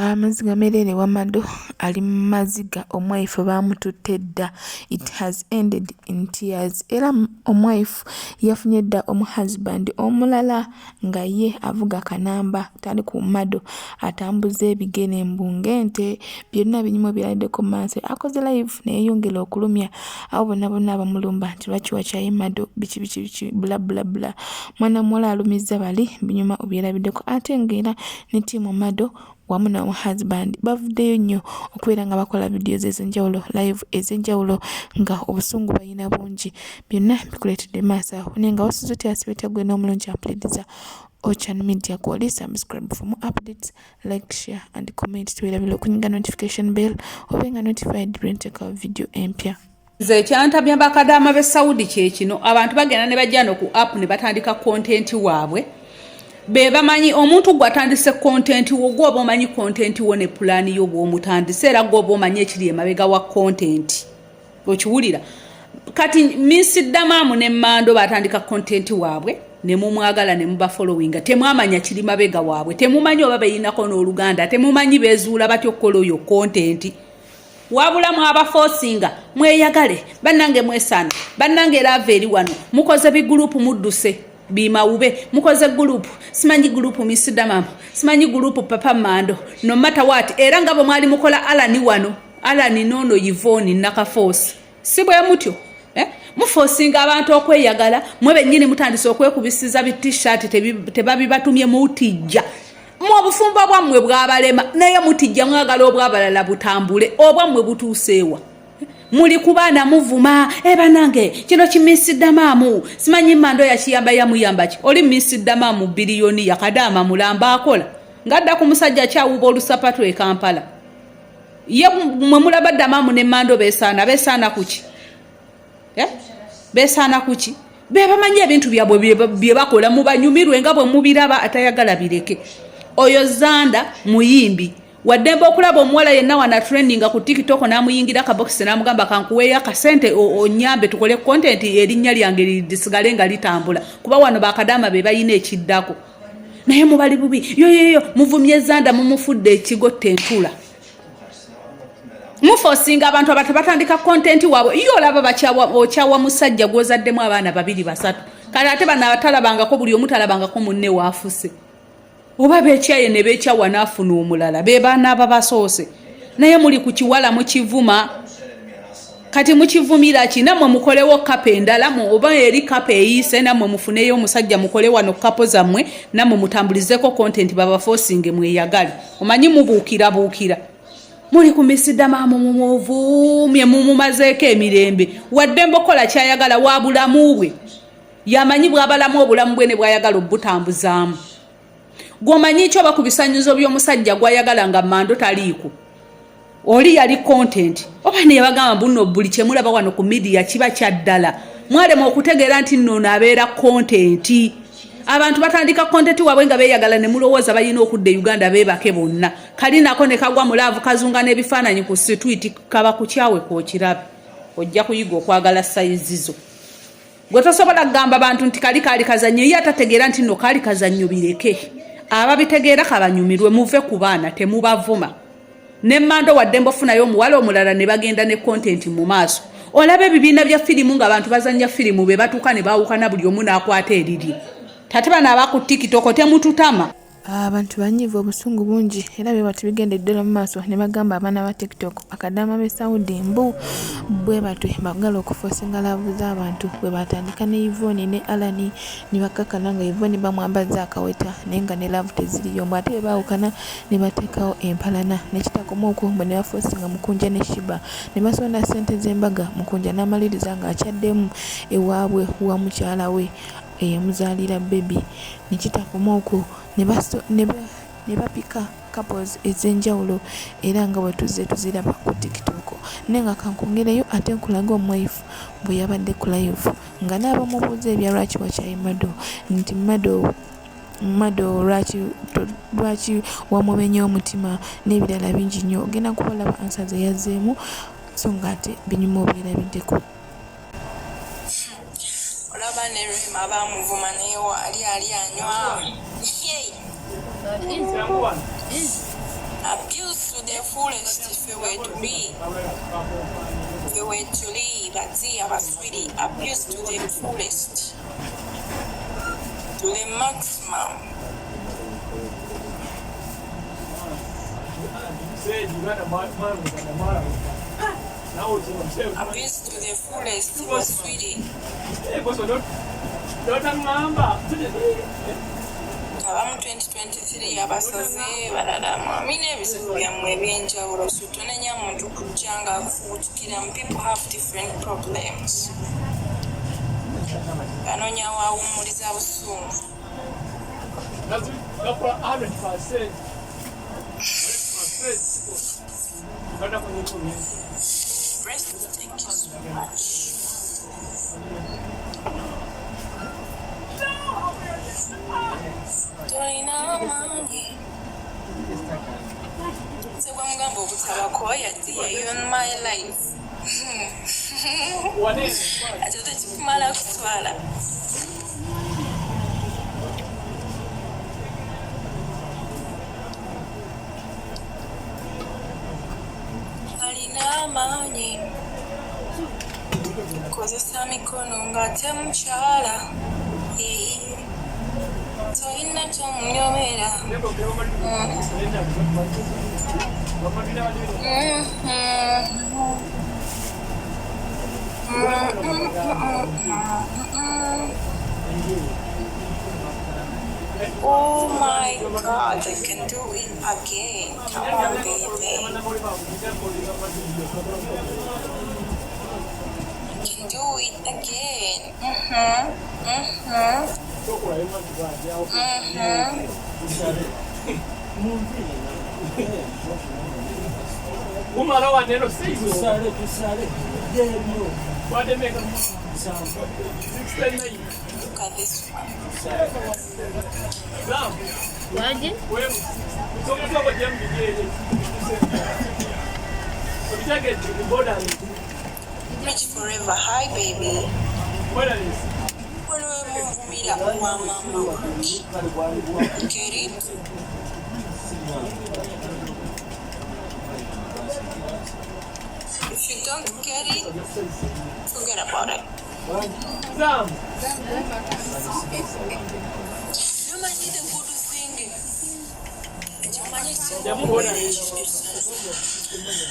Amaziga merere wa Mado ali maziga omwaifu bamututte dda. It has ended in tears. Era omwaifu yafunye dda omuhusband omulala nga ye avuga kanamba tali ku Mado atambuza ebigere embungente byonna binyumo byaliddeko maaso. Akoze live neyeyongera okulumya abo bonna abamulumba nti lwaki wakyaye Mado biki bla bla bla. Mwana muwala alumiza bali binyuma obyerabiddeko ate ng'era ne tiimu Mado wamu na husband bavuddeyo nnyo okubeera nga bakola videos ez'enjawulo live ez'enjawulo nga obusungu balina bungi byonna bikuleetedde maaso awo naye nga wasuze tyasibeeta gwe n'omulungi ampuliriza Ochannel Media gw'oli subscribe for more updates, like, share and comment tuweerabira okunyiga notification bell obenga notified bwe nteekawo video empya. Nze kyantabya bakadaama b'e Saudi kye kino abantu bagenda ne bajja no ku app ne batandika content waabwe be bamanyi omuntu gwatandise content wo gwo omanyi content wo ne plan yo bwo mutandise era gwo omanyi ekiri emabega wa content okiwulira kati misidamamu ne Mado batandika content waabwe ne mumwagala ne muba following temwamanya kiri mabega waabwe temumanyi oba beyinako n'oluganda temumanyi bezuula batyo kola oyo content wabula mwaba forcinga mweyagale bannange mwesana bannange lave eri wano mukoze bi group mudduse bimawube mukoze group simanyi group misidamamu simanyi group papa Mado no matter what era ngabo mwali mukola alani wano alani nono yivoni nakaforce sibwe mutyo muforcinga abantu okweyagala mwebe nyini mutandise okwekubisiza bi t-shirt tebabi batumye mutijja obufumba bwammwe bwabalema naye mutijja mwagala obwabalala butambule obwammwe butuuseewa muli kubaana muvuma banange kino kimisidamamu simanyi Mado yakiyamba yamuyamba ki oli misidamamu biliyoni yakadaama mulamba akola ngadda ku musajja kyawuba olusapatu e Kampala ye mwe mulaba damamu ne Mado besaana kuki besaana kuki be bamanyi ebintu byabwe bye bakola mubanyumirwe nga bwe mubiraba atayagala bireke oyo Zanda muyimbi waddemba okulaba omuwala yenna wana trending ku TikTok namuyingira ka box namugamba kankuweya ka sente onyambe tukole content erinnya lyange lisigale nga litambula kuba wano bakadama be bayina ekiddako naye mubali bubi yo muvumye Zanda mumufudde ekigotte ntula muforcinga abantu abatu batandika content waabwe iyo olaba bakyawa musajja gwozaddemu abaana babiri basatu kale ate bana batalabangako buli omutalabangako munne waafuse oba bekyaye ne bekyawa naafuna omulala be baana ababasoose naye muli ku kiwala mukivuma kati mukivumira ki namwe mukolewo kape endala oba eri kape eyise namwe mufuneyo omusajja mukole wano kapo zammwe namwe mutambulizeko content baba forcing mweyagale omanyi mubuukira muli ku misidamamu mumuvumye mumumazeeko emirembe waddemba okola kyayagala wabulamu bwe yamanyi bwabalamu obulamu bwe ne bwayagala obutambuzaamu gwomanyi kyo bakubisanyuzo by'omusajja gwayagala nga Mado taliiko oli yali content oba ne yabagamba buno buli kyemulaba wano ku media kiba kyaddala mwalema okutegeera nti nno abeera content abantu batandika content wabwe nga beyagala ne mulowooza bayina okudde Uganda beebake bonna kali nako ne kagwa mulaavu kazunga n'ebifaananyi ku tweet kaba ku kyawe kwokirabe ojja kuyiga okwagala sayizizo gwe tosobola kugamba abantu nti kali kazannyo ye atategeera nti nno kali kazannyo bireke ababitegeera kabanyumirwe muve ku baana temubavuma ne Mado waddemba ofunayo omuwala omulala ne bagenda ne content mu maaso olabe ebibiina bya firimu ng'abantu bazannya firimu be batuuka ne baawukana buli omu n'akwata erirye tate bana aba ku TikTok temututama abantu banyivu obusungu bungi era bwe bati bigenda eddala mu maaso ne bagamba abaana ba TikTok bakadaama b'e Saudi mbu bwe batwe bagala okufosinga laavu z'abantu bwe batandika ne Yvonne ne Alani ne bakakana nga Yvonne bamwambaza akaweta naye nga ne laavu teziriyo mbw ate bwe baawukana ne bateekawo empalana nekitakoma okwo mbwe ne bafosinga Mukunja ne Shiba ne basonda ssente z'embaga Mukunja n'amaliriza ng'akyaddemu ewaabwe wa mukyala we eyamuzaalira baby nekitakoma okwo ne bapika couples ez'enjawulo era nga bwe tuziraba ku TikTok naye nga kankongereyo ate nkulaga omwaifu bwe yabadde ku live nga n'abamubuuza ebya lwaki wakyaye Mado nti Mado lwaki wamubenya omutima n'ebirala bingi nnyo ogenda kubalaba ansa ze yazzeemu so nga ate binyuma obyerabiddeko olaba ne Rema bamuvuma naye ali anywa Abuse to the fullest if you were to be. If you were to live at the sweetie, abuse to the fullest. To the maximum. Abuse to the fullest, sweetie. Abamu 2023 abasaze balalamu amina ebizibu byammwe ebyenjawulo sitonenya muntu kujja nga akufuutukira mu people have different problems anoonya waawummuliza busungu thank you so much. Toina money. So I'm going to go to Koya, you're in my life. What is I just took my life swallow. Toina money. Cause it's a mikonunga temchala. Toina tomnyomera. Oh my God, I can do it again. Come on, baby. I can do it again. Look at this one. Rich forever. Hi, baby. Get it? If you don't get it, forget about it. You might need a good thing.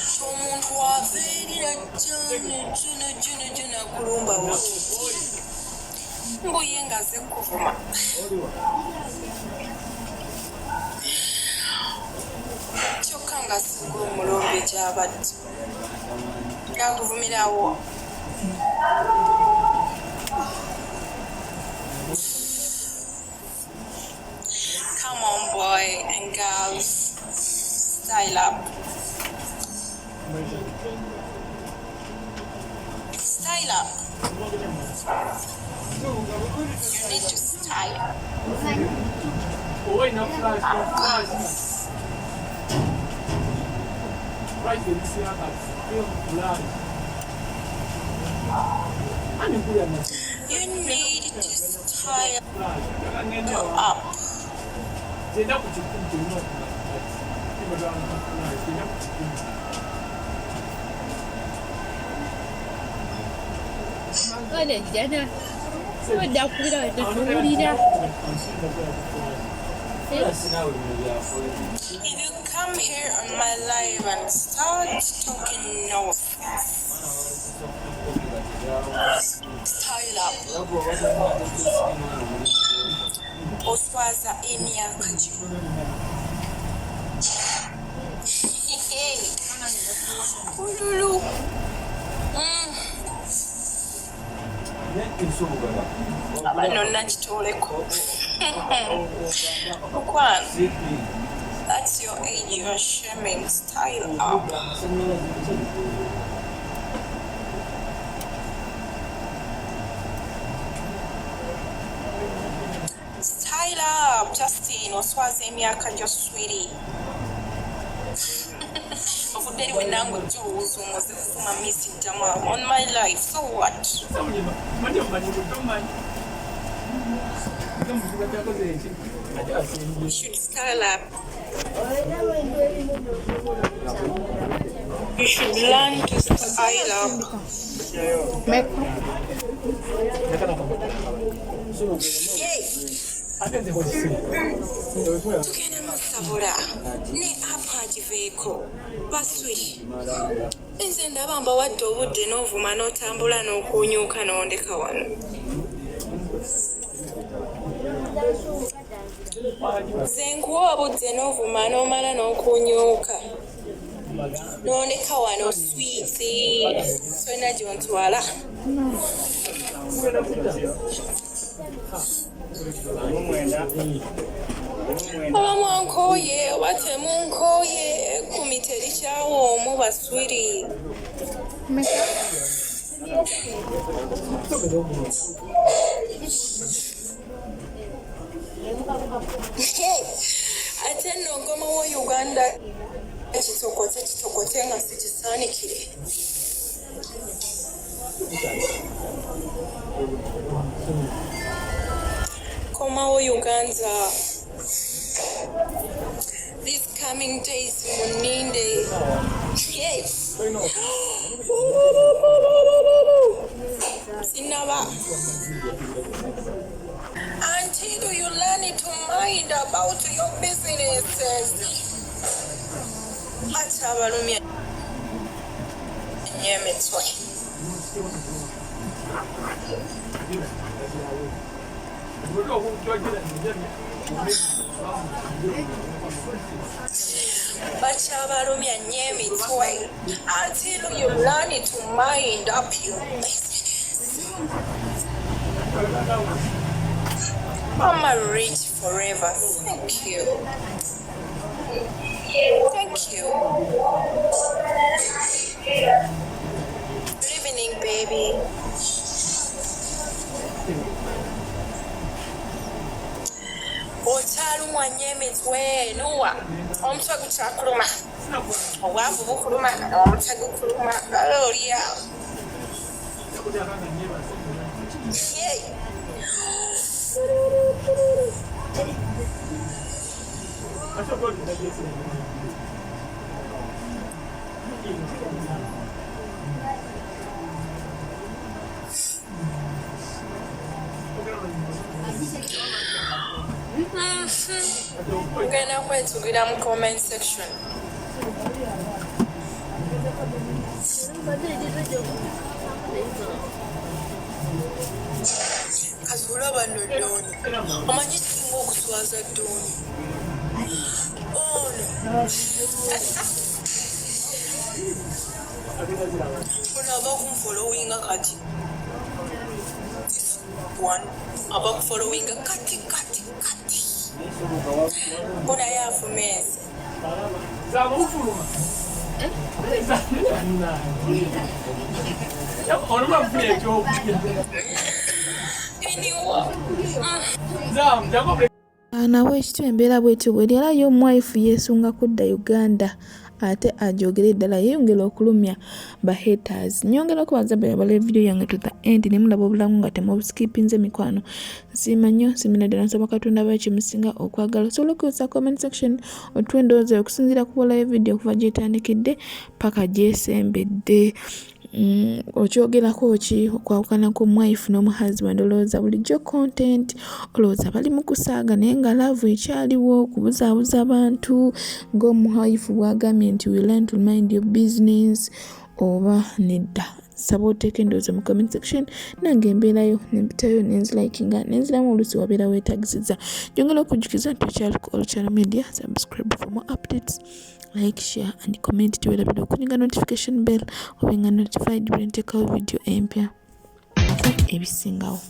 Someone who are very kulumba wote. Mbuyenga zekuvuma. Chokanga sigo mulombe kyabadde. Yakuvumirawo. Come on, boy and girls, style up. Style up. You need to style. You need to style up. If you come here on my live and start talking nonsense, style up. Oswaza emyaka gyo. Ululu. Abano nakitoleko. Okwana. That's your age, you're shaming. Style up. Style up, Justin. Oswaza emyaka gyo, sweetie. On my life, so what? You should style up. You should learn to style up. Yay! Tugenda musabula ne apa agiveeko baswi nze ndaba mbawadde obudde n'ovuma n'otambula n'okunyuuka n'ondeka wano. Nze nkuwa obudde n'ovuma n'omala n'okunyuuka n'ondeka wano swiiti sona gyontwala. Oba mwankooye oba temunkooye ekkumi terikyawoomu baswiri. Ate nno ngoma wa Uganda kitokote nga sikisaanikire. Koma wa Uganda. These coming days muninde. Yes. Sinaba. Until you learn to mind about your businesses. Atabalumya nyemetswe. Bachabalumya nyemetswe until you learn to mind up your business. Mama rich forever. Thank you. Thank you. Good evening, baby. Otalumwa nyemetswe nuwa omutwe gukyakuluma obwavu bukuluma omutwe gukuluma alolya. Ngenda kwetugira mu comment section. Kasula bano doni. Omanyi singa okuswaza doni. Ono. Ono aba kumfollowinga kati. One. Aba kufollowinga kati. Bona yafumese. Zamufuluma. Oluma mfule ekyo. Zam, jakob. Nawe ekitwa embeera bwetyo bweri era yo omwaifu yeesunga kudda Uganda ate ajogere ddala yeeyongera okulumya ba haters. Nyongera okubaza bale video yange to the end ne mulaba obulamu nga temubuskipinze mikwano. Nsiima nnyo nsiimira ddala nsaba Katonda baki musinga okwagala. Osobola okukozesa comment section otwendooza okusinziira ku bola video kuva gyetandikidde paka gyesembedde. Okyogerako ki okwawukana kw'omwaifu n'omuhazi ndowooza bulijjo content olowooza bali mu kusaaga naye nga laavu ekyaliwo okubuzaabuza abantu ng'omwaifu bw'agambye nti we learn to mind your business oba nedda. Saba oteeka endowooza mu comment section nange embeerayo nempitayo nenzilikinga nenziramu oluusi wabeera weetagisiza. Njongera okujjukiza nti okyali ku All Media. Subscribe for more updates. Like, share and comment to the kuninga notification bell obenga notified when take a video empya ebisingawo.